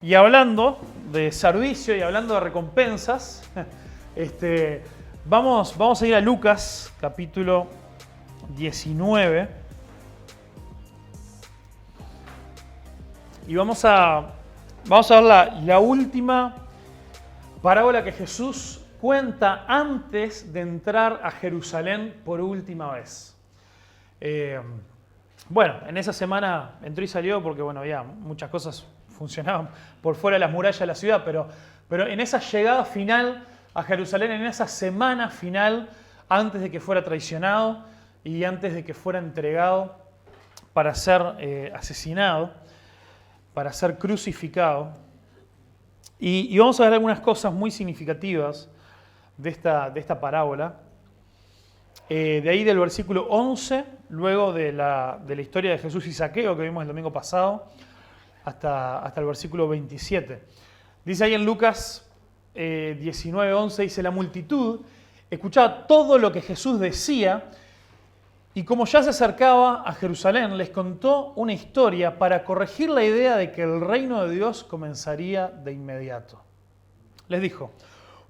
Y hablando de servicio y hablando de recompensas, vamos a ir a Lucas, capítulo 19. Y vamos a ver la última parábola que Jesús cuenta antes de entrar a Jerusalén por última vez. En esa semana entró y salió porque había muchas cosas funcionaban por fuera de las murallas de la ciudad, pero en esa llegada final a Jerusalén, en esa semana final, antes de que fuera traicionado y antes de que fuera entregado para ser asesinado, para ser crucificado. Y vamos a ver algunas cosas muy significativas de esta parábola. De ahí del versículo 11, luego de la historia de Jesús y Zaqueo que vimos el domingo pasado, hasta el versículo 27. Dice ahí en Lucas 19:11, dice: la multitud escuchaba todo lo que Jesús decía y como ya se acercaba a Jerusalén, les contó una historia para corregir la idea de que el reino de Dios comenzaría de inmediato. Les dijo: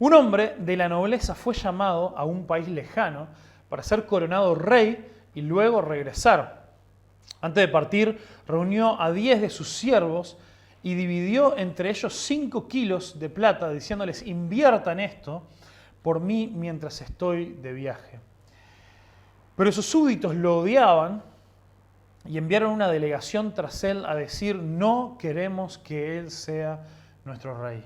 un hombre de la nobleza fue llamado a un país lejano para ser coronado rey y luego regresar. Antes de partir, reunió a 10 de sus siervos y dividió entre ellos 5 kilos de plata, diciéndoles: inviertan esto por mí mientras estoy de viaje. Pero sus súbditos lo odiaban y enviaron una delegación tras él a decir: no queremos que él sea nuestro rey.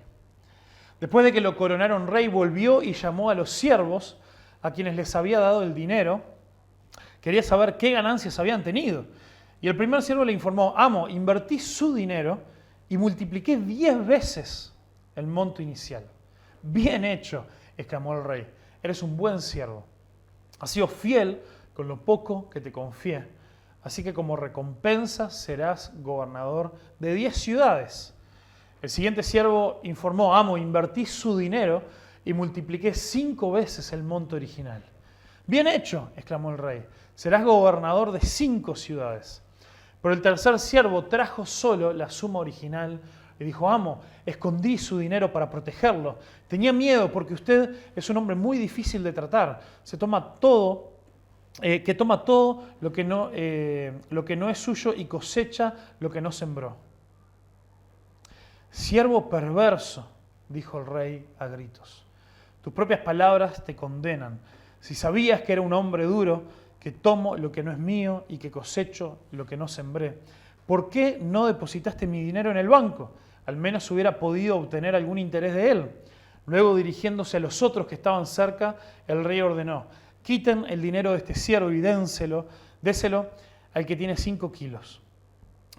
Después de que lo coronaron rey, volvió y llamó a los siervos a quienes les había dado el dinero. Quería saber qué ganancias habían tenido. Y el primer siervo le informó: amo, invertí su dinero y multipliqué 10 veces el monto inicial. Bien hecho, exclamó el rey. Eres un buen siervo. Has sido fiel con lo poco que te confié. Así que como recompensa serás gobernador de 10 ciudades. El siguiente siervo informó: amo, invertí su dinero y multipliqué 5 veces el monto original. Bien hecho, exclamó el rey. Serás gobernador de 5 ciudades. Pero el tercer siervo trajo solo la suma original y dijo: amo, escondí su dinero para protegerlo. Tenía miedo porque usted es un hombre muy difícil de tratar. Toma todo lo que no es suyo y cosecha lo que no sembró. Siervo perverso, dijo el rey a gritos. Tus propias palabras te condenan. Si sabías que era un hombre duro, que tomo lo que no es mío y que cosecho lo que no sembré, ¿por qué no depositaste mi dinero en el banco? Al menos hubiera podido obtener algún interés de él. Luego, dirigiéndose a los otros que estaban cerca, el rey ordenó: quiten el dinero de este siervo y déselo al que tiene 5 kilos.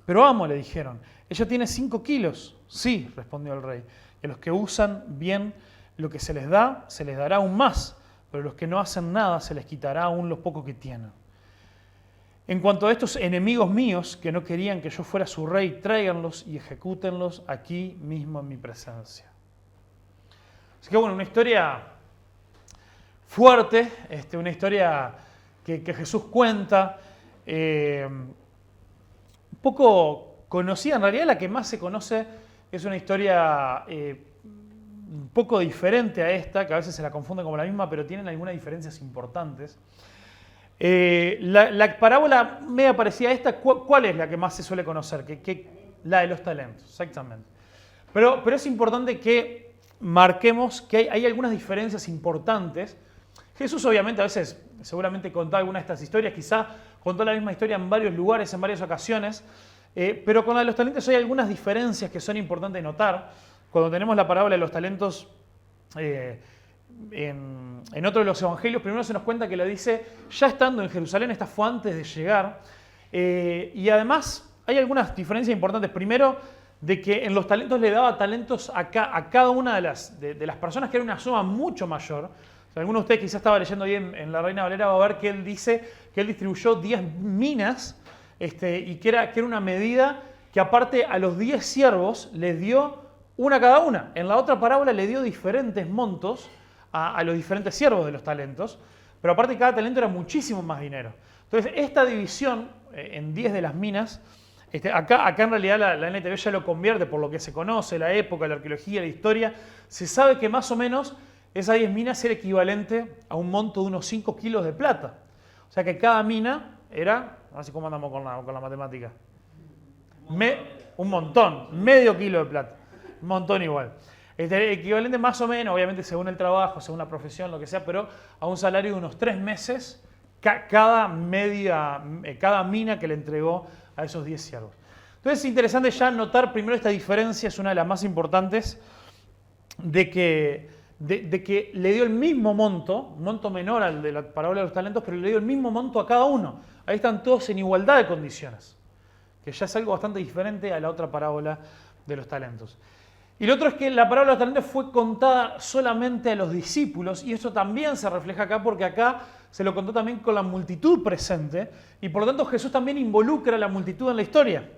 Pero amo, le dijeron, ella tiene 5 kilos. Sí, respondió el rey, y a los que usan bien lo que se les dará aún más, pero los que no hacen nada se les quitará aún lo poco que tienen. En cuanto a estos enemigos míos que no querían que yo fuera su rey, tráiganlos y ejecútenlos aquí mismo en mi presencia. Así que una historia fuerte, una historia que Jesús cuenta, un poco conocida, en realidad la que más se conoce es una historia un poco diferente a esta, que a veces se la confunde como la misma, pero tienen algunas diferencias importantes. La parábola media parecida a esta, ¿cuál es la que más se suele conocer? La de los talentos, exactamente. Pero es importante que marquemos que hay algunas diferencias importantes. Jesús obviamente a veces, seguramente contó alguna de estas historias, quizá contó la misma historia en varios lugares, en varias ocasiones, pero con la de los talentos hay algunas diferencias que son importantes de notar. Cuando tenemos la parábola de los talentos en otro de los evangelios, primero se nos cuenta que lo dice ya estando en Jerusalén, esta fue antes de llegar, y además hay algunas diferencias importantes. Primero, de que en los talentos le daba talentos a cada una de las personas, que era una suma mucho mayor. O sea, alguno de ustedes quizás estaba leyendo ahí en la Reina Valera, va a ver que él dice que él distribuyó 10 minas y que era una medida que aparte a los 10 siervos les dio una cada una. En la otra parábola le dio diferentes montos a los diferentes siervos de los talentos, pero aparte cada talento era muchísimo más dinero. Entonces esta división en 10 de las minas Acá en realidad la NTV ya lo convierte por lo que se conoce, la época, la arqueología, la historia. Se sabe que más o menos esas 10 minas era equivalente a un monto de unos 5 kilos de plata. O sea que cada mina era, así como andamos con la matemática, un montón, medio kilo de plata, un montón igual. Equivalente más o menos, obviamente según el trabajo, según la profesión, lo que sea, pero a un salario de unos 3 meses cada mina que le entregó a esos 10 siervos. Entonces es interesante ya notar primero esta diferencia, es una de las más importantes, de que le dio el mismo monto, un monto menor al de la parábola de los talentos, pero le dio el mismo monto a cada uno. Ahí están todos en igualdad de condiciones, que ya es algo bastante diferente a la otra parábola de los talentos. Y lo otro es que la parábola de los talentos fue contada solamente a los discípulos, y esto también se refleja acá porque acá se lo contó también con la multitud presente, y por lo tanto Jesús también involucra a la multitud en la historia.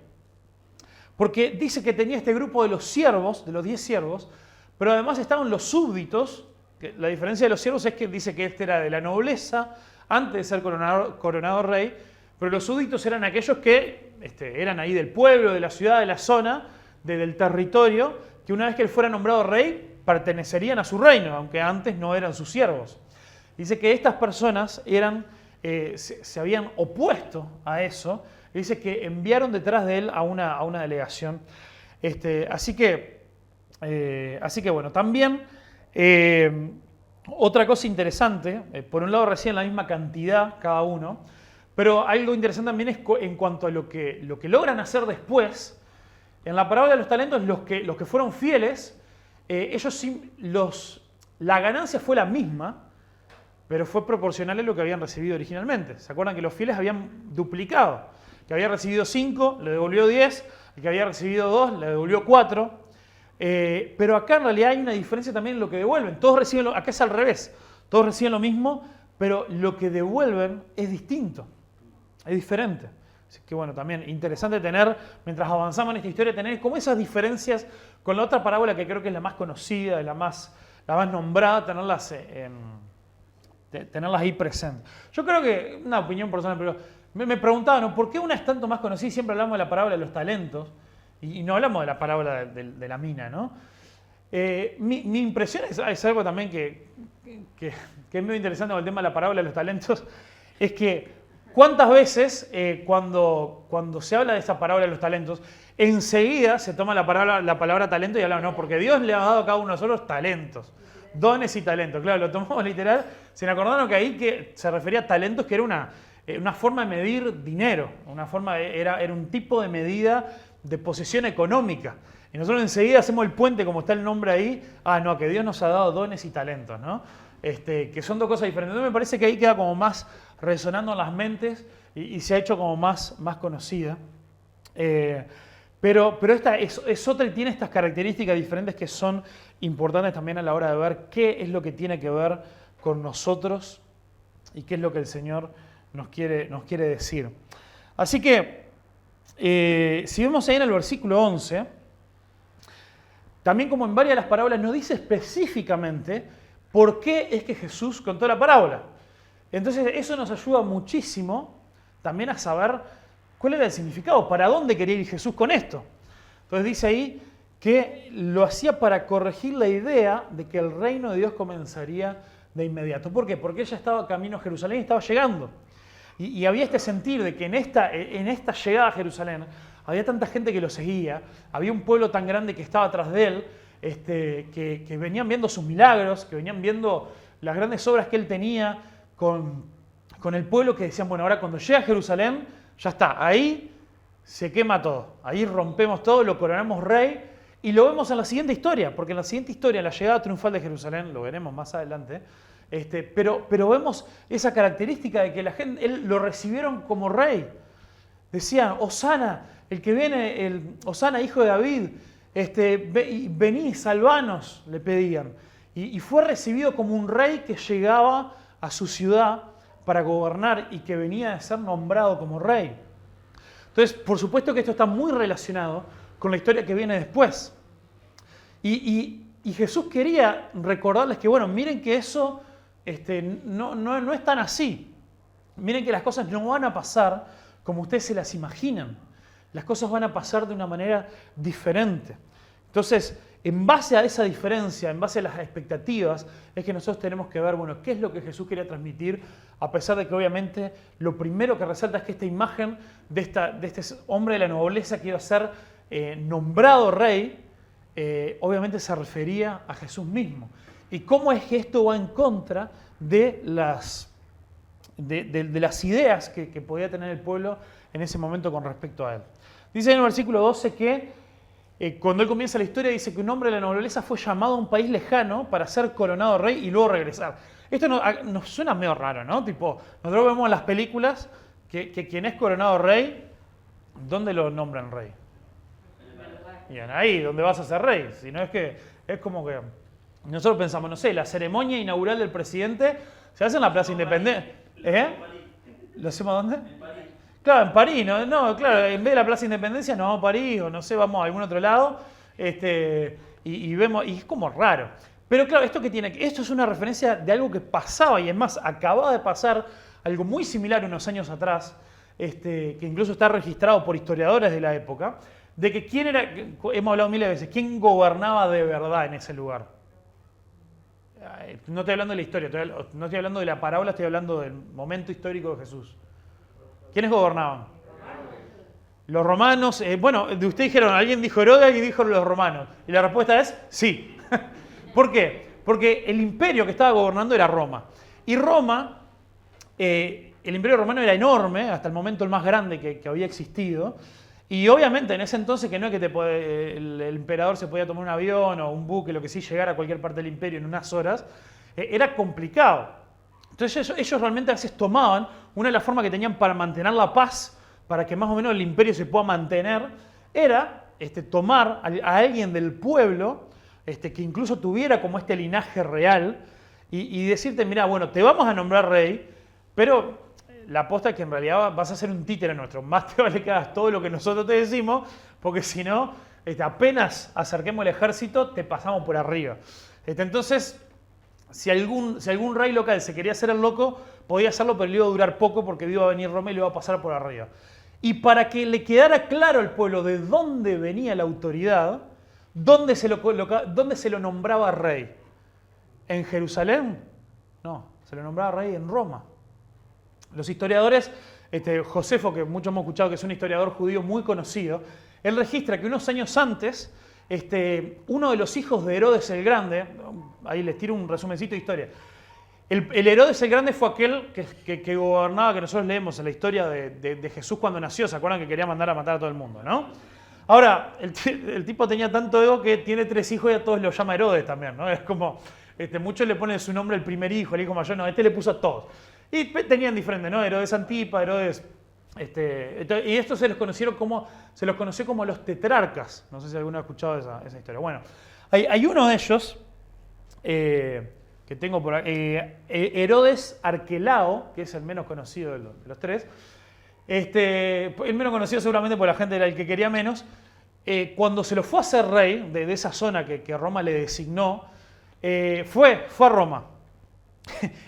Porque dice que tenía este grupo de los siervos, de los 10 siervos, pero además estaban los súbditos, que la diferencia de los siervos es que dice que este era de la nobleza, antes de ser coronado rey, pero los súbditos eran aquellos que eran ahí del pueblo, de la ciudad, de la zona, del territorio, que una vez que él fuera nombrado rey, pertenecerían a su reino, aunque antes no eran sus siervos. Dice que estas personas se habían opuesto a eso, y dice que enviaron detrás de él a una delegación. Así que bueno, también otra cosa interesante, por un lado reciben la misma cantidad cada uno, pero algo interesante también es en cuanto a lo que logran hacer después. En la parábola de los talentos, los que fueron fieles, la ganancia fue la misma, pero fue proporcional a lo que habían recibido originalmente. ¿Se acuerdan que los fieles habían duplicado? Que había recibido 5, le devolvió 10, el que había recibido 2, le devolvió 4. Pero acá en realidad hay una diferencia también en lo que devuelven. Todos reciben acá es al revés. Todos reciben lo mismo, pero lo que devuelven es distinto, es diferente. Así que bueno, también interesante tener, mientras avanzamos en esta historia, tener como esas diferencias con la otra parábola que creo que es la más conocida, la más nombrada, tenerlas ahí presentes. Yo creo que, una opinión personal, pero me preguntaba, ¿no? ¿Por qué una es tanto más conocida? Siempre hablamos de la parábola de los talentos y no hablamos de la parábola de la mina, ¿no? Mi impresión es algo también que es muy interesante con el tema de la parábola de los talentos, es que ¿cuántas veces cuando se habla de esta parábola de los talentos, enseguida se toma la palabra talento y habla, no, porque Dios le ha dado a cada uno de nosotros talentos, dones y talentos? Claro, lo tomamos literal. Se me acordaron que ahí que se refería a talentos, que era una forma de medir dinero, era un tipo de medida de posesión económica. Y nosotros enseguida hacemos el puente, como está el nombre ahí, no, que Dios nos ha dado dones y talentos, ¿no? Que son dos cosas diferentes. Entonces me parece que ahí queda como más resonando en las mentes y se ha hecho como más conocida. Pero esta es otra y tiene estas características diferentes que son importantes también a la hora de ver qué es lo que tiene que ver con nosotros y qué es lo que el Señor nos quiere decir. Así que, si vemos ahí en el versículo 11, también como en varias de las parábolas nos dice específicamente por qué es que Jesús contó la parábola. Entonces eso nos ayuda muchísimo también a saber cuál era el significado, para dónde quería ir Jesús con esto. Entonces dice ahí que lo hacía para corregir la idea de que el reino de Dios comenzaría de inmediato. ¿Por qué? Porque ella estaba camino a Jerusalén y estaba llegando. Y había este sentir de que en esta llegada a Jerusalén había tanta gente que lo seguía, había un pueblo tan grande que estaba atrás de él, que venían viendo sus milagros, que venían viendo las grandes obras que él tenía con el pueblo, que decían, bueno, ahora cuando llega a Jerusalén, ya está, ahí se quema todo, ahí rompemos todo, lo coronamos rey, y lo vemos en la siguiente historia, porque en la siguiente historia, en la llegada triunfal de Jerusalén, lo veremos más adelante, pero vemos esa característica de que la gente, él lo recibieron como rey. Decían, Hosana, el que viene, Hosana, hijo de David, vení, salvanos, le pedían. Y fue recibido como un rey que llegaba a su ciudad para gobernar y que venía a ser nombrado como rey. Entonces, por supuesto que esto está muy relacionado con la historia que viene después. Y Jesús quería recordarles que, bueno, miren que eso no es tan así. Miren que las cosas no van a pasar como ustedes se las imaginan. las cosas van a pasar de una manera diferente. Entonces, en base a esa diferencia, en base a las expectativas, es que nosotros tenemos que ver, bueno, qué es lo que Jesús quería transmitir, a pesar de que obviamente lo primero que resalta es que esta imagen de este hombre de la nobleza que iba a ser nombrado rey, obviamente se refería a Jesús mismo. ¿Y cómo es que esto va en contra de las ideas que podía tener el pueblo en ese momento con respecto a él? Dice en el versículo 12 que cuando él comienza la historia dice que un hombre de la nobleza fue llamado a un país lejano para ser coronado rey y luego regresar. Esto nos suena medio raro, ¿no? Tipo, nosotros vemos en las películas que quien es coronado rey, ¿dónde lo nombran rey? Bien, ahí, donde vas a ser rey. Si no es como que nosotros pensamos, no sé, la ceremonia inaugural del presidente se hace en la Plaza Independencia. ¿Lo hacemos dónde? En París. Claro, en París, no, claro, en vez de la Plaza Independencia nos vamos a París o no sé, vamos a algún otro lado y vemos, y es como raro. Pero claro, esto es una referencia de algo que pasaba y es más, acababa de pasar algo muy similar unos años atrás, que incluso está registrado por historiadores de la época, de que quién era, hemos hablado miles de veces, quién gobernaba de verdad en ese lugar. No estoy hablando de la historia, no estoy hablando de la parábola, estoy hablando del momento histórico de Jesús. ¿Quiénes gobernaban? Los romanos. Bueno, de ustedes dijeron, alguien dijo Herodes y dijo los romanos. Y la respuesta es sí. ¿Por qué? Porque el imperio que estaba gobernando era Roma. Y Roma, el imperio romano era enorme, hasta el momento el más grande que había existido. Y obviamente en ese entonces que no es que el emperador se podía tomar un avión o un buque, lo que sí, llegar a cualquier parte del imperio en unas horas, era complicado. Entonces ellos realmente a veces tomaban, una de las formas que tenían para mantener la paz, para que más o menos el imperio se pueda mantener, era tomar a alguien del pueblo, que incluso tuviera como este linaje real, y decirte, mira, bueno, te vamos a nombrar rey, pero la aposta es que en realidad vas a ser un títere nuestro. Más te vale que hagas todo lo que nosotros te decimos, porque si no, apenas acerquemos el ejército, te pasamos por arriba. Entonces, si algún rey local se quería hacer el loco, podía hacerlo, pero le iba a durar poco porque iba a venir Roma y le iba a pasar por arriba. Y para que le quedara claro al pueblo de dónde venía la autoridad, ¿dónde se lo nombraba rey? ¿En Jerusalén? No, se lo nombraba rey en Roma. Los historiadores, Josefo, que muchos hemos escuchado que es un historiador judío muy conocido, él registra que unos años antes, uno de los hijos de Herodes el Grande, ahí les tiro un resumencito de historia, el Herodes el Grande fue aquel que gobernaba, que nosotros leemos en la historia de Jesús cuando nació, ¿se acuerdan que quería mandar a matar a todo el mundo, no? Ahora, el tipo tenía tanto ego que tiene 3 hijos y a todos los llama Herodes también, ¿no? Es como, muchos le ponen su nombre al primer hijo, el hijo mayor, no, le puso a todos. Y tenían diferentes, ¿no? Herodes Antipa, Herodes... y estos se los conoció como los tetrarcas. No sé si alguno ha escuchado esa historia. Bueno, hay uno de ellos que tengo por ahí, Herodes Arquelao, que es el menos conocido de los 3. El menos conocido seguramente por la gente era el que quería menos. Cuando se lo fue a hacer rey de esa zona que Roma le designó, fue a Roma.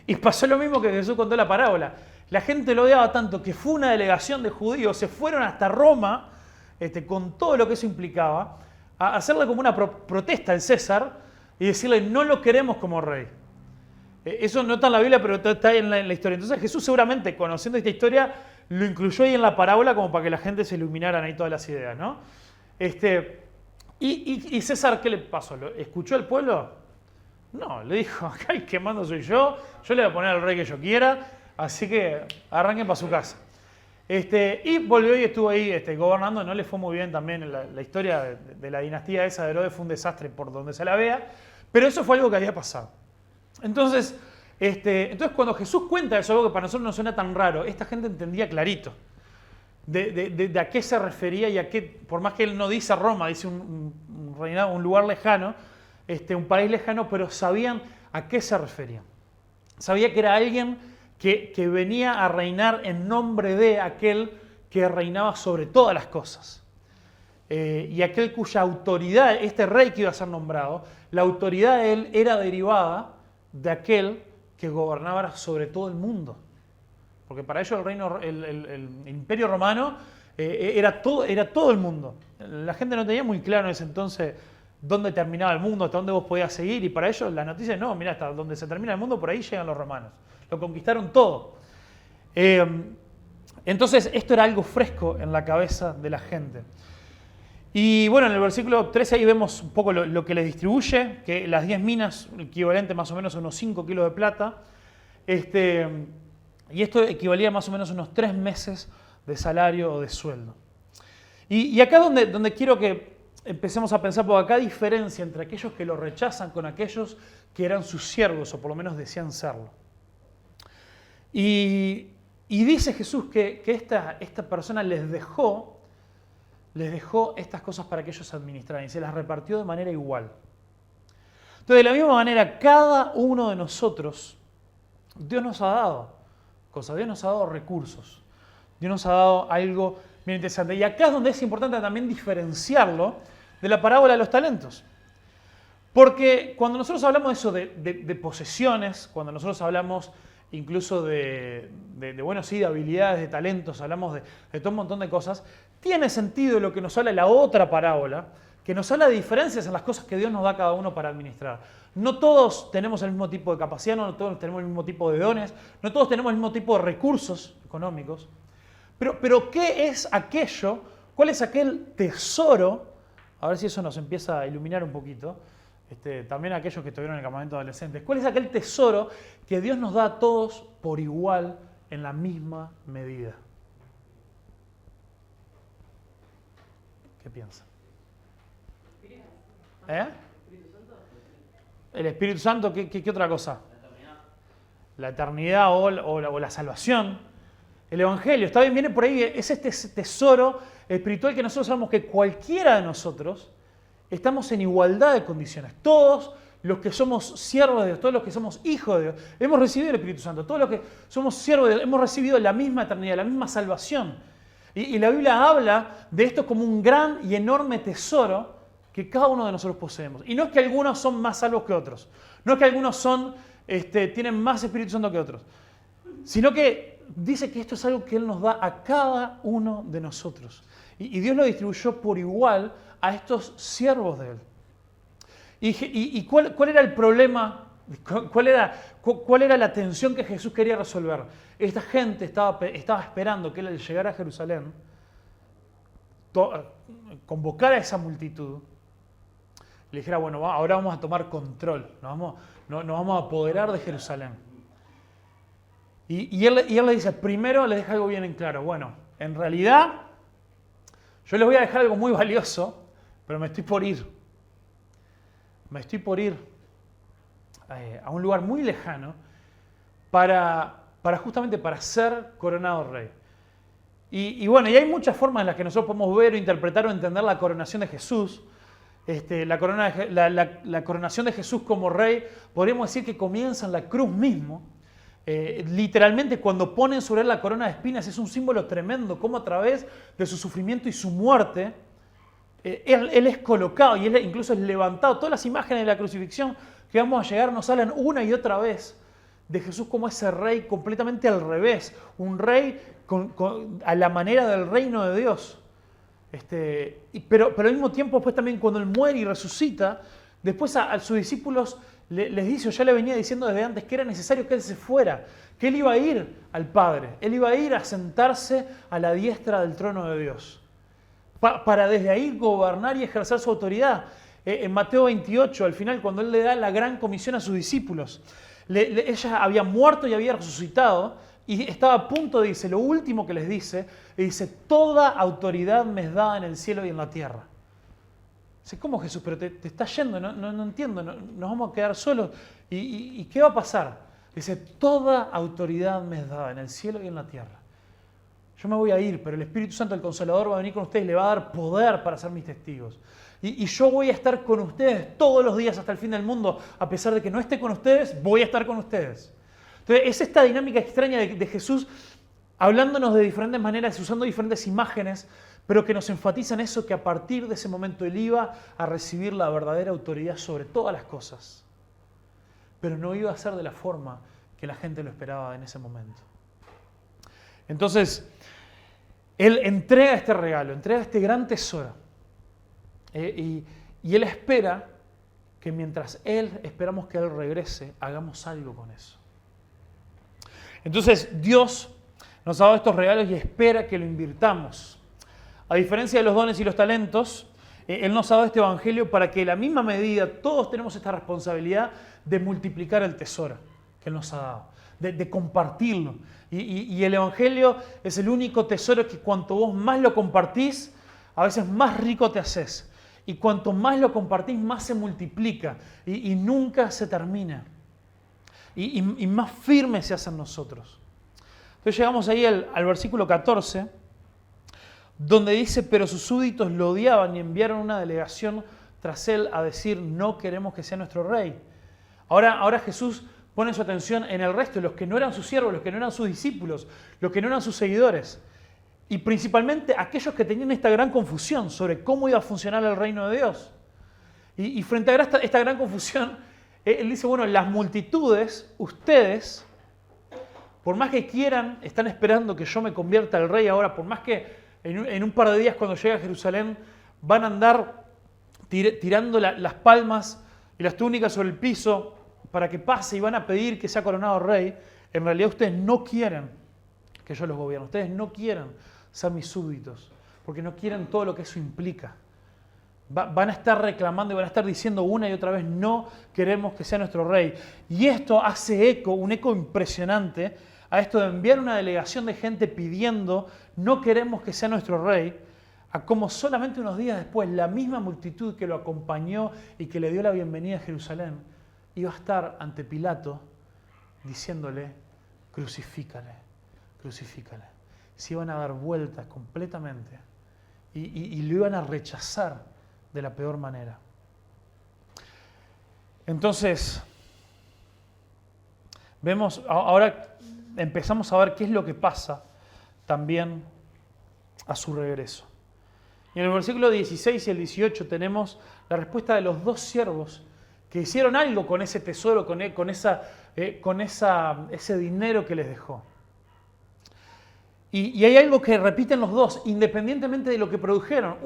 Y pasó lo mismo que Jesús contó en la parábola. La gente lo odiaba tanto que fue una delegación de judíos, se fueron hasta Roma, con todo lo que eso implicaba, a hacerle como una protesta al César y decirle, no lo queremos como rey. Eso no está en la Biblia, pero está ahí en la historia. Entonces Jesús seguramente, conociendo esta historia, lo incluyó ahí en la parábola como para que la gente se iluminaran ahí todas las ideas, ¿no? Y César, ¿qué le pasó? ¿Escuchó al pueblo? No, le dijo, acá el que mando soy yo le voy a poner al rey que yo quiera, así que arranquen para su casa. Y volvió y estuvo ahí gobernando, no le fue muy bien también la historia de la dinastía esa de Herodes, fue un desastre por donde se la vea, pero eso fue algo que había pasado. Entonces cuando Jesús cuenta eso, algo que para nosotros no suena tan raro, esta gente entendía clarito de a qué se refería y a qué, por más que él no dice Roma, dice un reinado, un lugar lejano, un país lejano, pero sabían a qué se refería. Sabía que era alguien que venía a reinar en nombre de aquel que reinaba sobre todas las cosas. Y aquel cuya autoridad, este rey que iba a ser nombrado, la autoridad de él era derivada de aquel que gobernaba sobre todo el mundo. Porque para ellos el imperio romano era todo el mundo. La gente no tenía muy claro en ese entonces dónde terminaba el mundo, hasta dónde vos podías seguir, y para ellos las noticias, no, mirá, hasta donde se termina el mundo, por ahí llegan los romanos. Lo conquistaron todo. Entonces, esto era algo fresco en la cabeza de la gente. Y bueno, en el versículo 13 ahí vemos un poco lo que les distribuye, que las 10 minas, equivalente más o menos a unos 5 kilos de plata, y esto equivalía más o menos a unos 3 meses de salario o de sueldo. Y acá donde quiero que empecemos a pensar, porque acá hay diferencia entre aquellos que lo rechazan con aquellos que eran sus siervos, o por lo menos decían serlo. Y dice Jesús que esta persona les dejó estas cosas para que ellos administraran, y se las repartió de manera igual. Entonces, de la misma manera, cada uno de nosotros, Dios nos ha dado cosas, Dios nos ha dado recursos, Dios nos ha dado algo bien interesante. Y acá es donde es importante también diferenciarlo de la parábola de los talentos. Porque cuando nosotros hablamos de eso, de posesiones, cuando nosotros hablamos incluso de habilidades, de talentos, hablamos de todo un montón de cosas, tiene sentido lo que nos habla la otra parábola, que nos habla de diferencias en las cosas que Dios nos da a cada uno para administrar. No todos tenemos el mismo tipo de capacidad, no todos tenemos el mismo tipo de dones, no todos tenemos el mismo tipo de recursos económicos. Pero ¿qué es aquello? ¿Cuál es aquel tesoro? A ver si eso nos empieza a iluminar un poquito. También aquellos que estuvieron en el campamento de adolescentes. ¿Cuál es aquel tesoro que Dios nos da a todos por igual en la misma medida? ¿Qué piensan? ¿El Espíritu Santo? ¿Qué otra cosa? La eternidad o la salvación. El Evangelio, está bien, viene por ahí, es este tesoro espiritual que nosotros sabemos que cualquiera de nosotros estamos en igualdad de condiciones. Todos los que somos siervos de Dios, todos los que somos hijos de Dios, hemos recibido el Espíritu Santo. Todos los que somos siervos de Dios, hemos recibido la misma eternidad, la misma salvación. Y la Biblia habla de esto como un gran y enorme tesoro que cada uno de nosotros poseemos. Y no es que algunos son más salvos que otros, no es que algunos tienen más Espíritu Santo que otros, sino que dice que esto es algo que Él nos da a cada uno de nosotros. Y Dios lo distribuyó por igual a estos siervos de Él. ¿Y cuál era el problema? ¿Cuál era la tensión que Jesús quería resolver? Esta gente estaba esperando que Él, al llegar a Jerusalén, convocara a esa multitud, le dijera, bueno, ahora vamos a tomar control, nos vamos a apoderar de Jerusalén. Y él le dice, primero le deja algo bien en claro. Bueno, en realidad, yo les voy a dejar algo muy valioso, pero me estoy por ir. Me estoy por ir a un lugar muy lejano justamente para ser coronado rey. Y bueno, y hay muchas formas en las que nosotros podemos ver o interpretar o entender la coronación de Jesús. La coronación de Jesús como rey, podríamos decir que comienza en la cruz mismo. Literalmente cuando ponen sobre él la corona de espinas es un símbolo tremendo, como a través de su sufrimiento y su muerte, él es colocado y él incluso es levantado. Todas las imágenes de la crucifixión que vamos a llegar nos hablan una y otra vez de Jesús como ese rey completamente al revés, un rey a la manera del reino de Dios. Pero al mismo tiempo, después también cuando él muere y resucita, después a sus discípulos les dice, o ya le venía diciendo desde antes, que era necesario que él se fuera, que él iba a ir al Padre, él iba a ir a sentarse a la diestra del trono de Dios, para desde ahí gobernar y ejercer su autoridad. En Mateo 28, al final, cuando él le da la gran comisión a sus discípulos, ella había muerto y había resucitado, y estaba a punto de decirse, lo último que les dice, y dice, toda autoridad me es dada en el cielo y en la tierra. Dice, ¿cómo Jesús? Pero te estás yendo, no entiendo, nos vamos a quedar solos. ¿Y qué va a pasar? Dice, toda autoridad me es dada en el cielo y en la tierra. Yo me voy a ir, pero el Espíritu Santo, el Consolador, va a venir con ustedes y le va a dar poder para ser mis testigos. Y yo voy a estar con ustedes todos los días hasta el fin del mundo. A pesar de que no esté con ustedes, voy a estar con ustedes. Entonces, es esta dinámica extraña de Jesús hablándonos de diferentes maneras, usando diferentes imágenes, pero que nos enfatizan eso, que a partir de ese momento él iba a recibir la verdadera autoridad sobre todas las cosas. Pero no iba a ser de la forma que la gente lo esperaba en ese momento. Entonces, Él entrega este regalo, entrega este gran tesoro. Y Él espera que mientras esperamos que Él regrese, hagamos algo con eso. Entonces Dios nos ha dado estos regalos y espera que lo invirtamos. A diferencia de los dones y los talentos, Él nos ha dado este evangelio para que en la misma medida todos tenemos esta responsabilidad de multiplicar el tesoro que Él nos ha dado, de compartirlo. Y el evangelio es el único tesoro que cuanto vos más lo compartís, a veces más rico te haces. Y cuanto más lo compartís, más se multiplica y nunca se termina. Y más firme se hace en nosotros. Entonces llegamos ahí al versículo 14, donde dice, pero sus súbditos lo odiaban y enviaron una delegación tras él a decir, no queremos que sea nuestro rey. Ahora Jesús pone su atención en el resto, los que no eran sus siervos, los que no eran sus discípulos, los que no eran sus seguidores. Y principalmente aquellos que tenían esta gran confusión sobre cómo iba a funcionar el reino de Dios. Y frente a esta gran confusión, Él dice, bueno, las multitudes, ustedes, por más que quieran, están esperando que yo me convierta al rey ahora, por más que en un par de días cuando llegue a Jerusalén van a andar tirando las palmas y las túnicas sobre el piso para que pase y van a pedir que sea coronado rey, en realidad ustedes no quieren que yo los gobierne, ustedes no quieren ser mis súbditos, porque no quieren todo lo que eso implica. Van a estar reclamando y van a estar diciendo una y otra vez, no queremos que sea nuestro rey. Y esto hace un eco impresionante a esto de enviar una delegación de gente pidiendo, no queremos que sea nuestro rey, a como solamente unos días después la misma multitud que lo acompañó y que le dio la bienvenida a Jerusalén, iba a estar ante Pilato diciéndole, crucifícale, crucifícale. Se iban a dar vueltas completamente y lo iban a rechazar de la peor manera. Entonces, ahora empezamos a ver qué es lo que pasa también a su regreso. Y en el versículo 16 y el 18 tenemos la respuesta de los dos siervos que hicieron algo con ese tesoro, con ese dinero que les dejó. Y hay algo que repiten los dos, independientemente de lo que produjeron.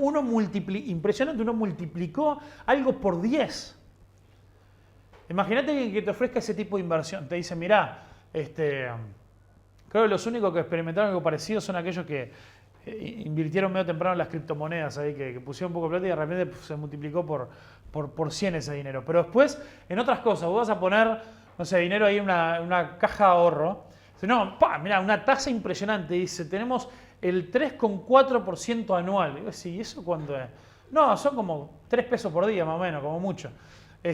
Impresionante, uno multiplicó algo por 10. Imagínate que te ofrezca ese tipo de inversión. Te dice, mirá, creo que los únicos que experimentaron algo parecido son aquellos que invirtieron medio temprano en las criptomonedas, ahí, que pusieron un poco de plata y de repente se multiplicó por 100 ese dinero. Pero después, en otras cosas, vos vas a poner, no sé, dinero ahí en una caja de ahorro. No, mirá, una tasa impresionante. Dice, tenemos el 3,4% anual. Digo, sí, ¿y eso cuánto es? No, son como 3 pesos por día, más o menos, como mucho. Y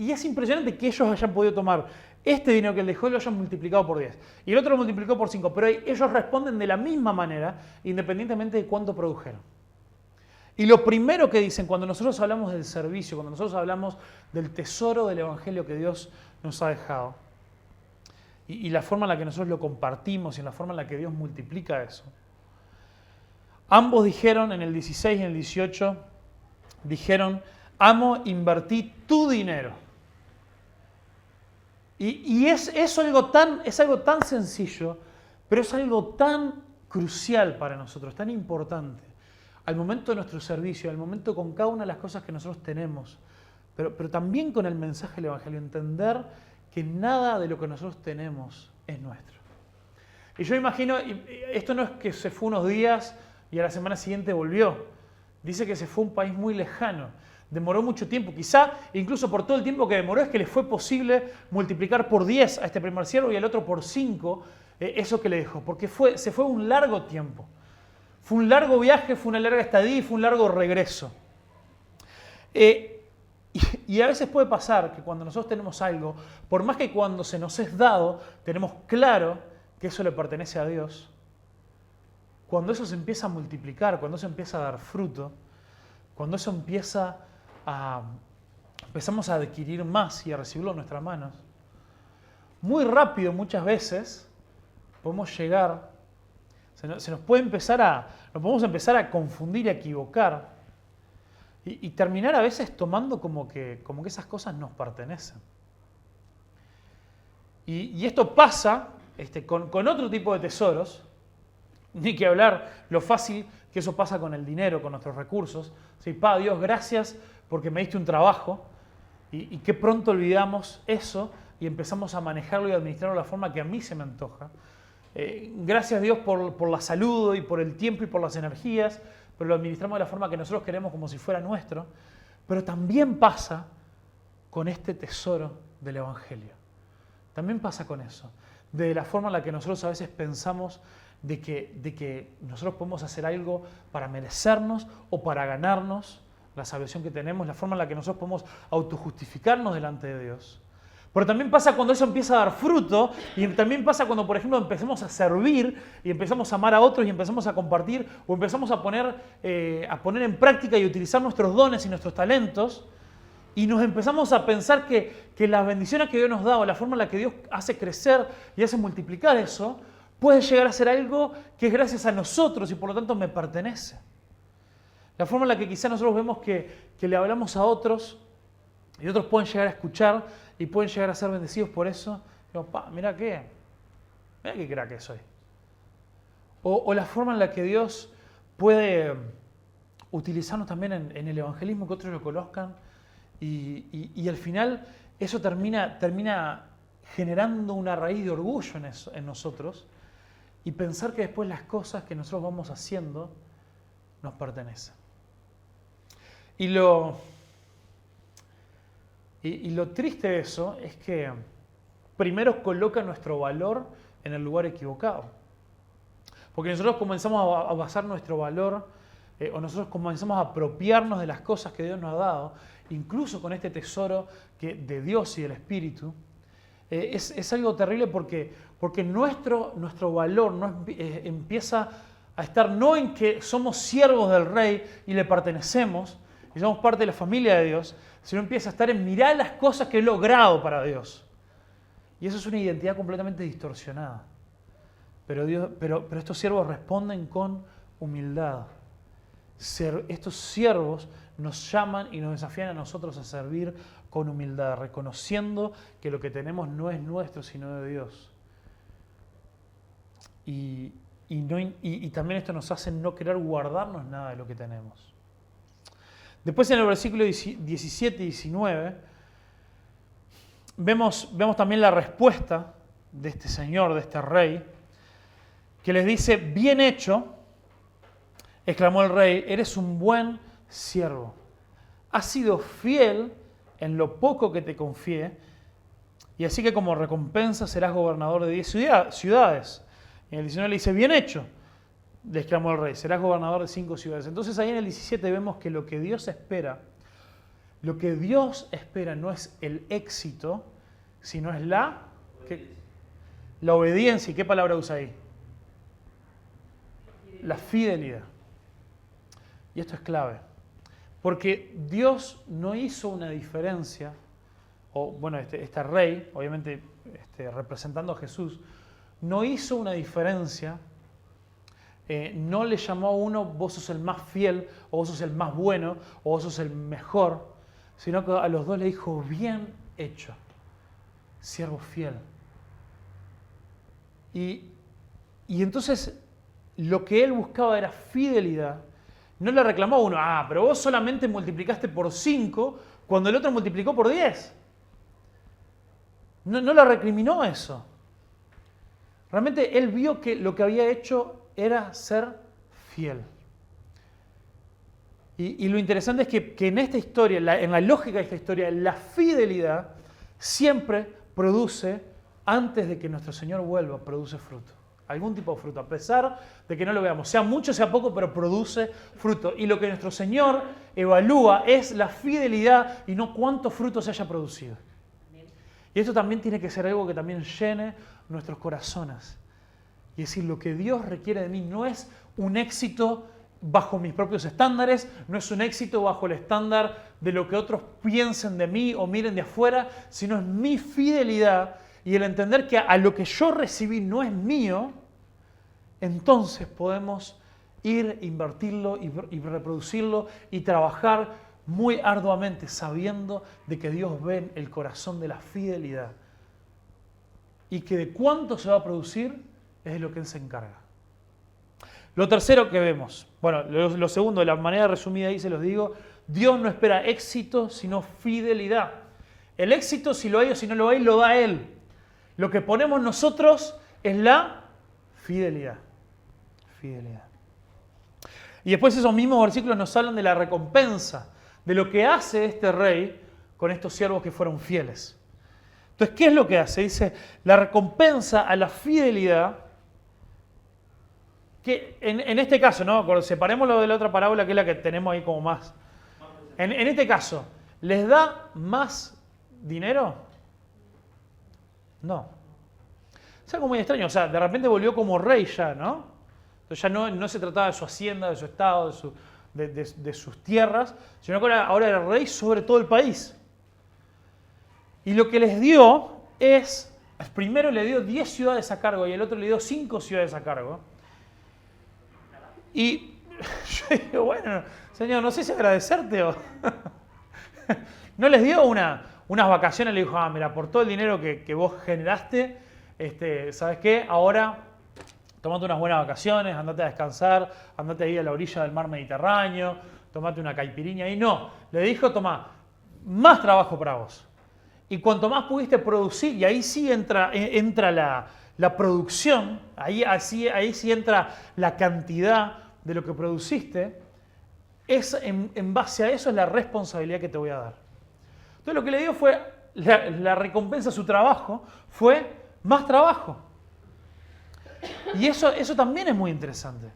es impresionante que ellos hayan podido tomar este dinero que él dejó y lo hayan multiplicado por 10. Y el otro lo multiplicó por 5. Pero ellos responden de la misma manera, independientemente de cuánto produjeron. Y lo primero que dicen cuando nosotros hablamos del servicio, cuando nosotros hablamos del tesoro del evangelio que Dios nos ha dejado, y la forma en la que nosotros lo compartimos y en la forma en la que Dios multiplica eso, ambos dijeron en el 16 y en el 18, dijeron, amo, invertí tu dinero. Y es algo tan sencillo, pero es algo tan crucial para nosotros, tan importante. Al momento de nuestro servicio, al momento con cada una de las cosas que nosotros tenemos, pero también con el mensaje del Evangelio, entender que nada de lo que nosotros tenemos es nuestro. Y yo imagino, esto no es que se fue unos días y a la semana siguiente volvió. Dice que se fue a un país muy lejano. Demoró mucho tiempo. Quizá, incluso por todo el tiempo que demoró, es que le fue posible multiplicar por 10 a este primer siervo y al otro por 5 eso que le dejó. Porque se fue un largo tiempo. Fue un viaje, fue una larga estadía y fue un largo regreso. Y a veces puede pasar que cuando nosotros tenemos algo, por más que cuando se nos es dado, tenemos claro que eso le pertenece a Dios, cuando eso se empieza a multiplicar, cuando eso empieza a dar fruto, cuando eso empezamos a adquirir más y a recibirlo en nuestras manos, muy rápido muchas veces podemos llegar, nos podemos empezar a confundir y a equivocar y terminar a veces tomando como que esas cosas nos pertenecen. Y esto pasa con otro tipo de tesoros, ni que hablar lo fácil que eso pasa con el dinero, con nuestros recursos. Sí, Dios, gracias porque me diste un trabajo, y qué pronto olvidamos eso y empezamos a manejarlo y administrarlo de la forma que a mí se me antoja. Gracias Dios por la salud y por el tiempo y por las energías, pero lo administramos de la forma que nosotros queremos como si fuera nuestro. Pero también pasa con este tesoro del Evangelio. También pasa con eso. De la forma en la que nosotros a veces pensamos de que nosotros podemos hacer algo para merecernos o para ganarnos la salvación que tenemos, la forma en la que nosotros podemos autojustificarnos delante de Dios. Pero también pasa cuando eso empieza a dar fruto, y también pasa cuando, por ejemplo, empezamos a servir y empezamos a amar a otros y empezamos a compartir o empezamos a poner en práctica y utilizar nuestros dones y nuestros talentos, y nos empezamos a pensar que las bendiciones que Dios nos da o la forma en la que Dios hace crecer y hace multiplicar eso puede llegar a ser algo que es gracias a nosotros y por lo tanto me pertenece. La forma en la que quizás nosotros vemos que le hablamos a otros y otros pueden llegar a escuchar y pueden llegar a ser bendecidos por eso. Digo, mira qué crack que soy. O la forma en la que Dios puede utilizarnos también en el evangelismo, que otros lo conozcan, y al final eso termina generando una raíz de orgullo en nosotros, y pensar que después las cosas que nosotros vamos haciendo nos pertenecen. Y lo triste de eso es que primero coloca nuestro valor en el lugar equivocado. Porque nosotros comenzamos a basar nuestro valor, o nosotros comenzamos a apropiarnos de las cosas que Dios nos ha dado, incluso con este tesoro de Dios y del Espíritu. Es algo terrible porque nuestro valor empieza a estar no en que somos siervos del Rey y le pertenecemos, y somos parte de la familia de Dios, sino empieza a estar en mirar las cosas que he logrado para Dios. Y eso es una identidad completamente distorsionada. Pero estos siervos responden con humildad. Estos siervos nos llaman y nos desafían a nosotros a servir con humildad, reconociendo que lo que tenemos no es nuestro, sino de Dios. Y también esto nos hace no querer guardarnos nada de lo que tenemos. Después en el versículo 17 y 19 vemos también la respuesta de este señor, de este rey, que les dice, bien hecho, exclamó el rey, eres un buen siervo. Has sido fiel en lo poco que te confié, y así que como recompensa serás gobernador de 10 ciudades. En el 19 le dice, bien hecho, le exclamó el rey, serás gobernador de 5 ciudades. Entonces ahí en el 17 vemos que lo que Dios espera no es el éxito, sino es la obediencia. ¿Y qué palabra usa ahí? La fidelidad. Y esto es clave, porque Dios no hizo una diferencia, este rey, obviamente representando a Jesús, no hizo una diferencia. No le llamó a uno, vos sos el más fiel, o vos sos el más bueno, o vos sos el mejor, sino que a los dos le dijo, bien hecho, siervo fiel. Y entonces lo que él buscaba era fidelidad. No le reclamó a uno, pero vos solamente multiplicaste por 5 cuando el otro multiplicó por 10. No le recriminó eso. Realmente él vio que lo que había hecho era ser fiel. Y lo interesante es que en esta historia, en la lógica de esta historia, la fidelidad siempre produce, antes de que nuestro Señor vuelva, produce fruto. Algún tipo de fruto, a pesar de que no lo veamos. Sea mucho, sea poco, pero produce fruto. Y lo que nuestro Señor evalúa es la fidelidad y no cuánto fruto se haya producido. Y esto también tiene que ser algo que también llene nuestros corazones. Y decir, lo que Dios requiere de mí no es un éxito bajo mis propios estándares, no es un éxito bajo el estándar de lo que otros piensen de mí o miren de afuera, sino es mi fidelidad y el entender que a lo que yo recibí no es mío. Entonces podemos ir, invertirlo y reproducirlo y trabajar muy arduamente sabiendo de que Dios ve el corazón de la fidelidad. y que de cuánto se va a producir es de lo que Él se encarga. Lo tercero que vemos, bueno, lo segundo, de la manera resumida ahí se los digo, Dios no espera éxito, sino fidelidad. El éxito, si lo hay o si no lo hay, lo da Él. Lo que ponemos nosotros es la fidelidad. Fidelidad. Y después esos mismos versículos nos hablan de la recompensa, de lo que hace este rey con estos siervos que fueron fieles. Entonces, ¿qué es lo que hace? Dice, la recompensa a la fidelidad, que en este caso, ¿no? Separémoslo de la otra parábola que es la que tenemos ahí como más. En este caso, ¿les da más dinero? No. Es algo muy extraño, o sea, de repente volvió como rey ya, ¿no? Entonces ya no se trataba de su hacienda, de su estado, de sus tierras, sino que ahora era rey sobre todo el país. Y lo que les dio es, primero le dio 10 ciudades a cargo y el otro le dio 5 ciudades a cargo. Y yo digo, bueno, señor, no sé si agradecerte o... No les dio unas vacaciones, le dijo, mira, por todo el dinero que vos generaste, ¿sabes qué? Ahora tomate unas buenas vacaciones, andate a descansar, andate ahí a la orilla del mar Mediterráneo, tomate una caipirinha. Y no, le dijo, toma, más trabajo para vos. Y cuanto más pudiste producir, y ahí sí entra la producción, ahí sí entra la cantidad de lo que produciste, en base a eso es la responsabilidad que te voy a dar. Entonces lo que le dio fue, la recompensa a su trabajo fue más trabajo. Y eso también es muy interesante,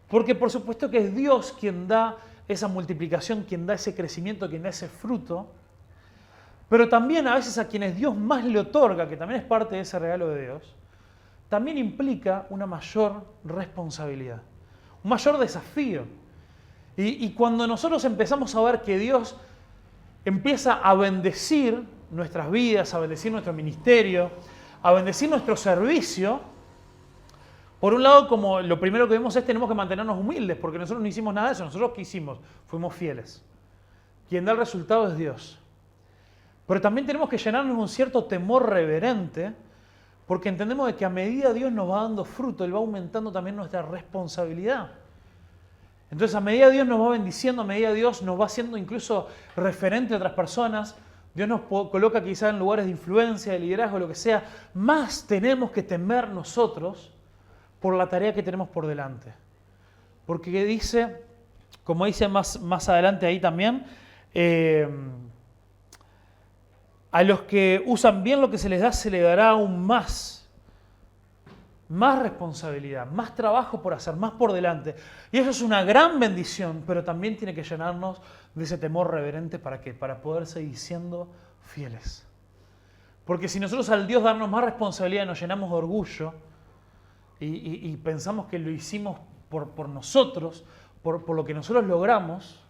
porque por supuesto que es Dios quien da esa multiplicación, quien da ese crecimiento, quien da ese fruto, pero también a veces a quienes Dios más le otorga, que también es parte de ese regalo de Dios, también implica una mayor responsabilidad, un mayor desafío. Y cuando nosotros empezamos a ver que Dios empieza a bendecir nuestras vidas, a bendecir nuestro ministerio, a bendecir nuestro servicio, por un lado, como lo primero que vemos es tenemos que mantenernos humildes, porque nosotros no hicimos nada de eso. Nosotros ¿qué hicimos? Fuimos fieles. Quien da el resultado es Dios. Pero también tenemos que llenarnos de un cierto temor reverente, porque entendemos de que a medida Dios nos va dando fruto, Él va aumentando también nuestra responsabilidad. Entonces, a medida Dios nos va bendiciendo, a medida Dios nos va haciendo incluso referente a otras personas, Dios nos coloca quizá en lugares de influencia, de liderazgo, lo que sea, más tenemos que temer nosotros por la tarea que tenemos por delante. Porque dice, como dice más adelante ahí también, a los que usan bien lo que se les dará aún más responsabilidad, más trabajo por hacer, más por delante. Y eso es una gran bendición, pero también tiene que llenarnos de ese temor reverente para ¿qué? Para poder seguir siendo fieles. Porque si nosotros al Dios darnos más responsabilidad nos llenamos de orgullo y pensamos que lo hicimos por nosotros, por lo que nosotros logramos,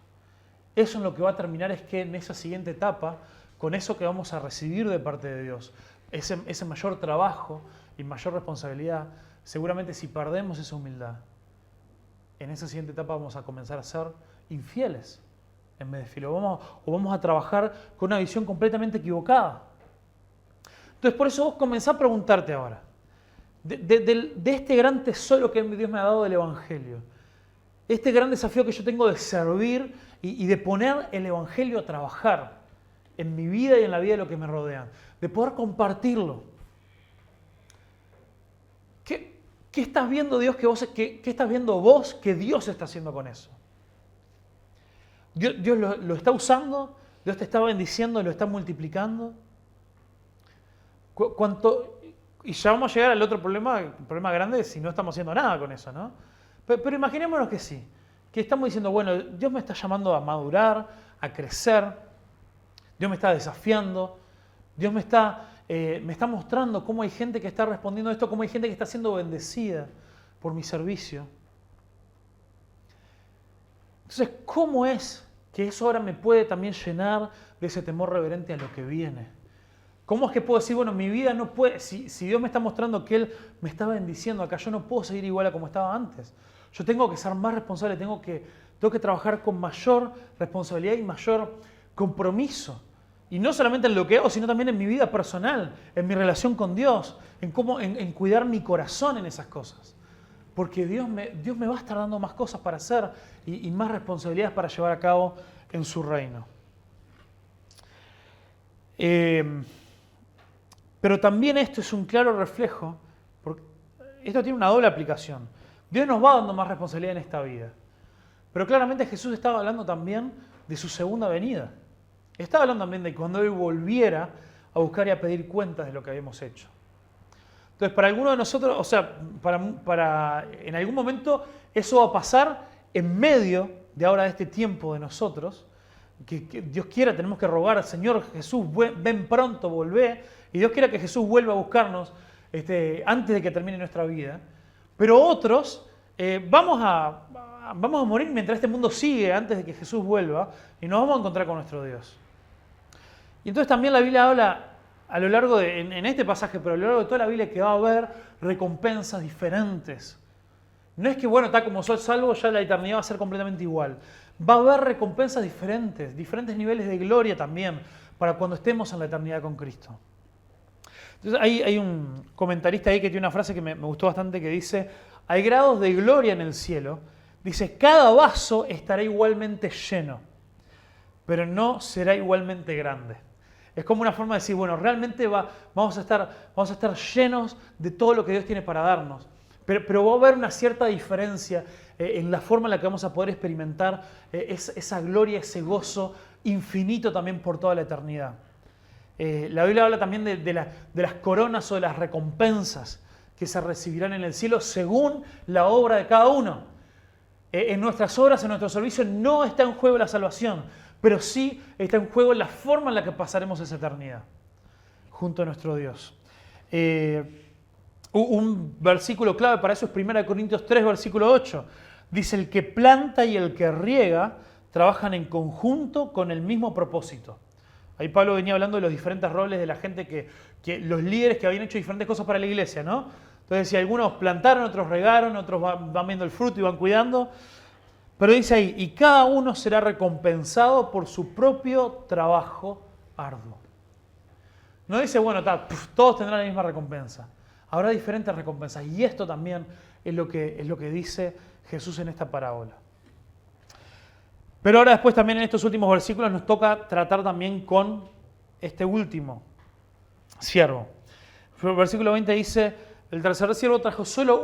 eso en lo que va a terminar es que en esa siguiente etapa, con eso que vamos a recibir de parte de Dios, ese mayor trabajo y mayor responsabilidad, seguramente si perdemos esa humildad, en esa siguiente etapa vamos a comenzar a ser infieles en vez de fieles, o vamos a trabajar con una visión completamente equivocada. Entonces por eso vos comenzás a preguntarte ahora, de este gran tesoro que Dios me ha dado del Evangelio, este gran desafío que yo tengo de servir y de poner el Evangelio a trabajar en mi vida y en la vida de los que me rodean, de poder compartirlo. ¿Qué estás viendo Dios qué estás viendo vos que Dios está haciendo con eso? Dios lo está usando, Dios te está bendiciendo, lo está multiplicando. Y ya vamos a llegar al otro problema, el problema grande, si no estamos haciendo nada con eso, ¿no? Pero imaginémonos que sí, que estamos diciendo, bueno, Dios me está llamando a madurar, a crecer, Dios me está desafiando, Dios me está mostrando cómo hay gente que está respondiendo a esto, cómo hay gente que está siendo bendecida por mi servicio. Entonces, ¿cómo es que eso ahora me puede también llenar de ese temor reverente a lo que viene? ¿Cómo es que puedo decir, bueno, mi vida no puede, si Dios me está mostrando que Él me está bendiciendo acá, yo no puedo seguir igual a como estaba antes? Yo tengo que ser más responsable, tengo que trabajar con mayor responsabilidad y mayor compromiso. Y no solamente en lo que hago, sino también en mi vida personal, en mi relación con Dios, en cuidar mi corazón en esas cosas. Porque Dios me va a estar dando más cosas para hacer y más responsabilidades para llevar a cabo en su reino. Pero también esto es un claro reflejo, porque esto tiene una doble aplicación. Dios nos va dando más responsabilidad en esta vida. Pero claramente Jesús estaba hablando también de su segunda venida. Estaba hablando también de cuando Él volviera a buscar y a pedir cuentas de lo que habíamos hecho. Entonces, para algunos de nosotros, o sea, en algún momento eso va a pasar en medio de ahora de este tiempo de nosotros, que Dios quiera, tenemos que rogar al Señor Jesús, ven pronto, volvé, y Dios quiera que Jesús vuelva a buscarnos antes de que termine nuestra vida. Pero otros vamos a morir mientras este mundo sigue antes de que Jesús vuelva y nos vamos a encontrar con nuestro Dios. Y entonces también la Biblia habla a lo largo de, en este pasaje, pero a lo largo de toda la Biblia, que va a haber recompensas diferentes. No es que, bueno, está como soy salvo, ya la eternidad va a ser completamente igual. Va a haber recompensas diferentes, diferentes niveles de gloria también, para cuando estemos en la eternidad con Cristo. Entonces hay un comentarista ahí que tiene una frase que me gustó bastante, que dice: hay grados de gloria en el cielo. Dice, cada vaso estará igualmente lleno, pero no será igualmente grande. Es como una forma de decir, bueno, realmente vamos a estar llenos de todo lo que Dios tiene para darnos. Pero va a haber una cierta diferencia en la forma en la que vamos a poder experimentar esa gloria, ese gozo infinito también por toda la eternidad. La Biblia habla también de las coronas o de las recompensas que se recibirán en el cielo según la obra de cada uno. En nuestras obras, en nuestro servicio, no está en juego la salvación, pero sí está en juego la forma en la que pasaremos esa eternidad junto a nuestro Dios. Un versículo clave para eso es 1 Corintios 3, versículo 8. Dice, el que planta y el que riega trabajan en conjunto con el mismo propósito. Ahí Pablo venía hablando de los diferentes roles de la gente, que los líderes que habían hecho diferentes cosas para la iglesia, ¿no? Entonces, si algunos plantaron, otros regaron, otros van viendo el fruto y van cuidando. Pero dice ahí, y cada uno será recompensado por su propio trabajo arduo. No dice, bueno, todos tendrán la misma recompensa. Habrá diferentes recompensas. Y esto también es lo que dice Jesús en esta parábola. Pero ahora después también en estos últimos versículos nos toca tratar también con este último siervo. El versículo 20 dice, el tercer siervo trajo solo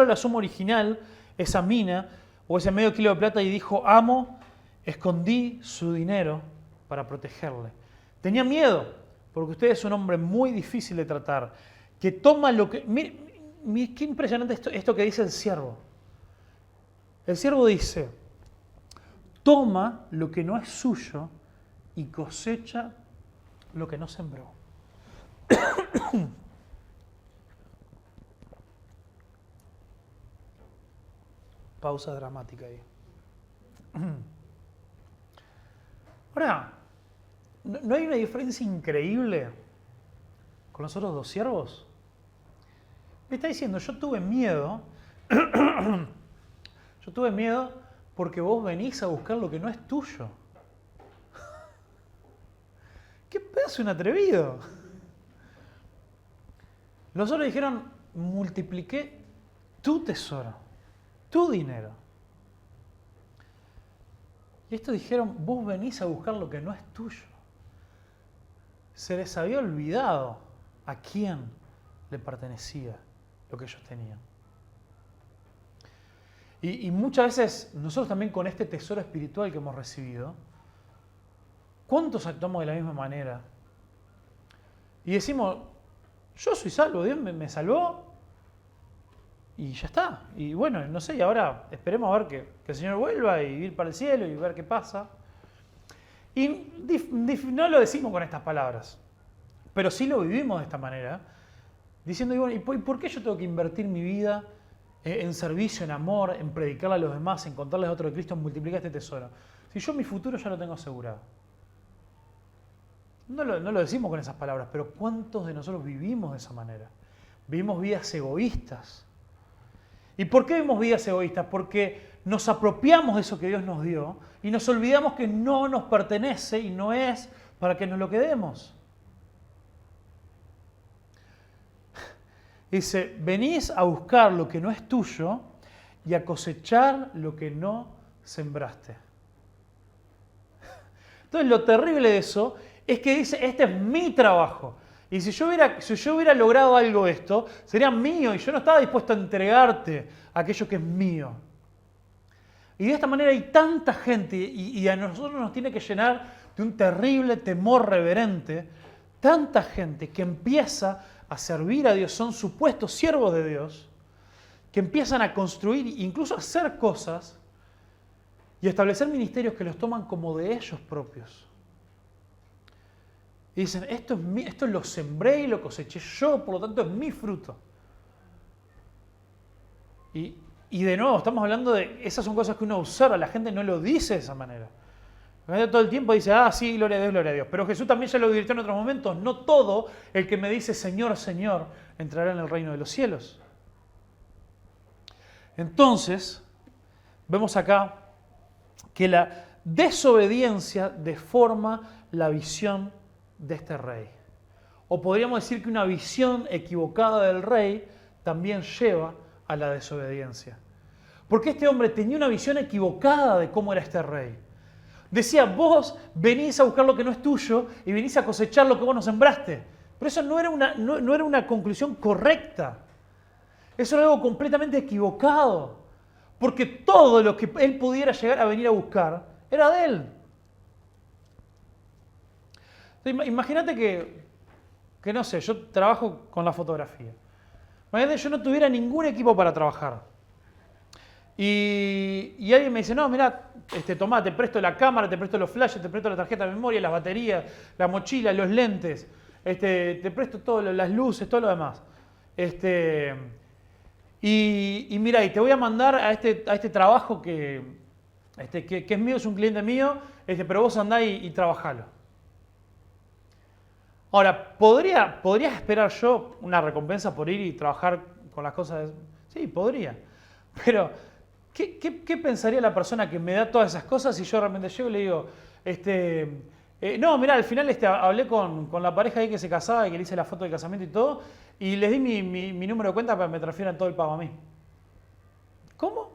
la suma original, esa mina o ese medio kilo de plata, y dijo, amo, escondí su dinero para protegerle. Tenía miedo, porque usted es un hombre muy difícil de tratar, que toma lo que... Mire, qué impresionante esto que dice el siervo. El siervo dice, toma lo que no es suyo y cosecha lo que no sembró. Pausa dramática ahí. Ahora, ¿no hay una diferencia increíble con los otros dos siervos? Me está diciendo, yo tuve miedo porque vos venís a buscar lo que no es tuyo. ¡Qué pedazo de un atrevido! Los otros dijeron, multipliqué tu tesoro, tu dinero. Y estos dijeron, vos venís a buscar lo que no es tuyo. Se les había olvidado a quién le pertenecía lo que ellos tenían. Y muchas veces nosotros también con este tesoro espiritual que hemos recibido, ¿cuántos actuamos de la misma manera? Y decimos, yo soy salvo, Dios me salvó y ya está. Y bueno, no sé, y ahora esperemos a ver que el Señor vuelva y ir para el cielo y ver qué pasa. Y no lo decimos con estas palabras, pero sí lo vivimos de esta manera, diciendo, bueno, ¿y por qué yo tengo que invertir mi vida en servicio, en amor, en predicarle a los demás, en contarles a otro de Cristo, en multiplicar este tesoro? Si yo mi futuro ya lo tengo asegurado. No lo decimos con esas palabras, pero ¿cuántos de nosotros vivimos de esa manera? Vivimos vidas egoístas. ¿Y por qué vivimos vidas egoístas? Porque nos apropiamos de eso que Dios nos dio y nos olvidamos que no nos pertenece y no es para que nos lo quedemos. Dice, venís a buscar lo que no es tuyo y a cosechar lo que no sembraste. Entonces lo terrible de eso es que dice, este es mi trabajo. Y si yo hubiera logrado algo de esto, sería mío y yo no estaba dispuesto a entregarte aquello que es mío. Y de esta manera hay tanta gente y a nosotros nos tiene que llenar de un terrible temor reverente, tanta gente que empieza a servir a Dios, son supuestos siervos de Dios, que empiezan a construir, incluso a hacer cosas y a establecer ministerios que los toman como de ellos propios. Y dicen, esto lo sembré y lo coseché yo, por lo tanto es mi fruto. Y de nuevo, estamos hablando de, esas son cosas que uno observa, la gente no lo dice de esa manera. La gente todo el tiempo dice, sí, gloria a Dios. Pero Jesús también ya lo advirtió en otros momentos, no todo el que me dice Señor, Señor, entrará en el reino de los cielos. Entonces, vemos acá que la desobediencia deforma la visión de este rey. O podríamos decir que una visión equivocada del rey también lleva a la desobediencia. Porque este hombre tenía una visión equivocada de cómo era este rey. Decía, vos venís a buscar lo que no es tuyo y venís a cosechar lo que vos no sembraste. Pero eso no era una conclusión correcta. Eso era algo completamente equivocado. Porque todo lo que él pudiera llegar a venir a buscar era de él. Imagínate que no sé, yo trabajo con la fotografía. Imagínate que yo no tuviera ningún equipo para trabajar. Y alguien me dice, no, mirá, tomá, te presto la cámara, te presto los flashes, te presto la tarjeta de memoria, las baterías, la mochila, los lentes, te presto todo, las luces, todo lo demás. Y mirá, y te voy a mandar a este trabajo que es mío, es un cliente mío, pero vos andá y trabajalo. Ahora, ¿podría esperar yo una recompensa por ir y trabajar con las cosas? Sí, podría. Pero, ¿qué pensaría la persona que me da todas esas cosas si yo realmente llego y le digo, no, mirá, al final hablé con la pareja ahí que se casaba y que le hice la foto de casamiento y todo, y les di mi número de cuenta para que me transfieran todo el pago a mí? ¿Cómo?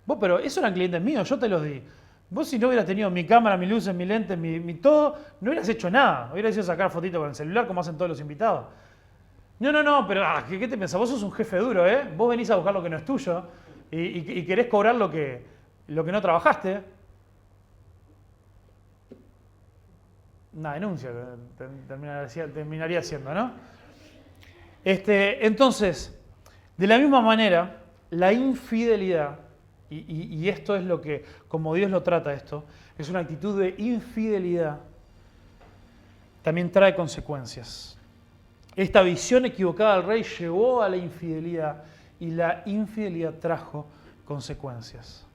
Vos, pero esos eran clientes míos, yo te los di. Vos si no hubieras tenido mi cámara, mis luces, mi lente, mi todo, no hubieras hecho nada. Hubieras ido a sacar fotitos con el celular como hacen todos los invitados. No, pero ¿qué te pensás? Vos sos un jefe duro, ¿eh? Vos venís a buscar lo que no es tuyo y querés cobrar lo que no trabajaste. Una denuncia terminaría siendo, ¿no? Entonces, de la misma manera, la infidelidad, y esto es lo que, como Dios lo trata esto, es una actitud de infidelidad, también trae consecuencias. Esta visión equivocada del rey llevó a la infidelidad y la infidelidad trajo consecuencias.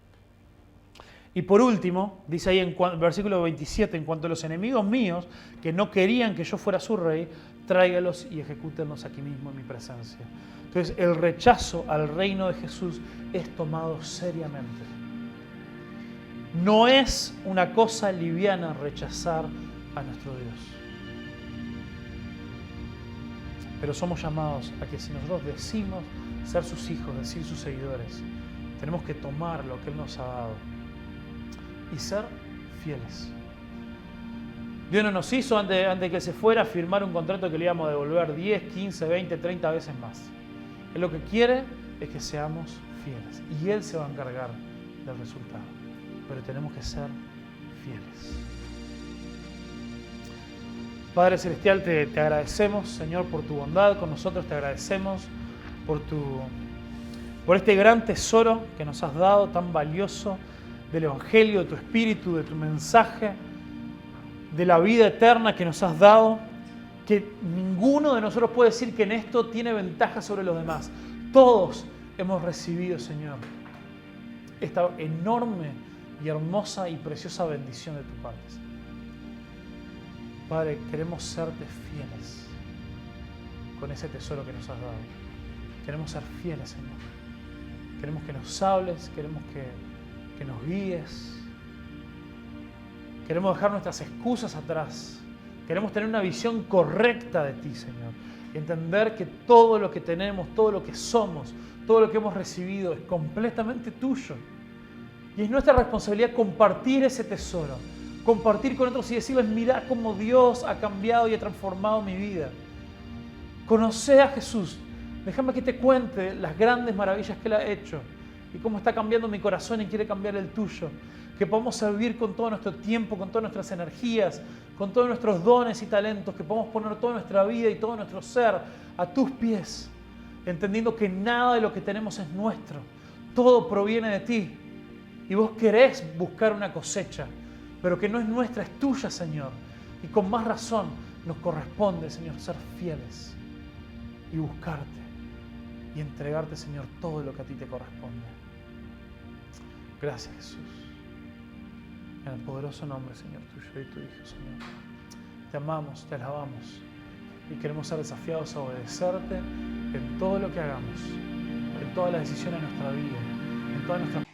Y por último, dice ahí en versículo 27, en cuanto a los enemigos míos que no querían que yo fuera su rey, tráigalos y ejecútenlos aquí mismo en mi presencia. Entonces el rechazo al reino de Jesús es tomado seriamente. No es una cosa liviana rechazar a nuestro Dios. Pero somos llamados a que si nosotros decimos ser sus hijos, decir sus seguidores, tenemos que tomar lo que Él nos ha dado y ser fieles. Dios no nos hizo antes de que se fuera firmar un contrato que le íbamos a devolver 10, 15, 20, 30 veces más. Él lo que quiere es que seamos fieles y Él se va a encargar del resultado. Pero tenemos que ser fieles. Padre Celestial, te agradecemos, Señor, por tu bondad con nosotros. Te agradecemos por este gran tesoro que nos has dado, tan valioso, del Evangelio, de tu Espíritu, de tu mensaje, de la vida eterna que nos has dado, que ninguno de nosotros puede decir que en esto tiene ventaja sobre los demás. Todos hemos recibido, Señor, esta enorme y hermosa y preciosa bendición de tu parte. Padre, queremos serte fieles con ese tesoro que nos has dado. Queremos ser fieles, Señor. Queremos que nos hables, queremos que que nos guíes. Queremos dejar nuestras excusas atrás. Queremos tener una visión correcta de ti, Señor. Y entender que todo lo que tenemos, todo lo que somos, todo lo que hemos recibido es completamente tuyo. Y es nuestra responsabilidad compartir ese tesoro. Compartir con otros y decirles, mirá cómo Dios ha cambiado y ha transformado mi vida. Conoce a Jesús. Déjame que te cuente las grandes maravillas que Él ha hecho y cómo está cambiando mi corazón y quiere cambiar el tuyo. Que podamos servir con todo nuestro tiempo, con todas nuestras energías, con todos nuestros dones y talentos, que podamos poner toda nuestra vida y todo nuestro ser a tus pies, entendiendo que nada de lo que tenemos es nuestro. Todo proviene de ti. Y vos querés buscar una cosecha, pero que no es nuestra, es tuya, Señor. Y con más razón nos corresponde, Señor, ser fieles y buscarte y entregarte, Señor, todo lo que a ti te corresponde. Gracias, Jesús. En el poderoso nombre, Señor, tuyo y tu Hijo, Señor. Te amamos, te alabamos y queremos ser desafiados a obedecerte en todo lo que hagamos, en todas las decisiones de nuestra vida, en todas nuestras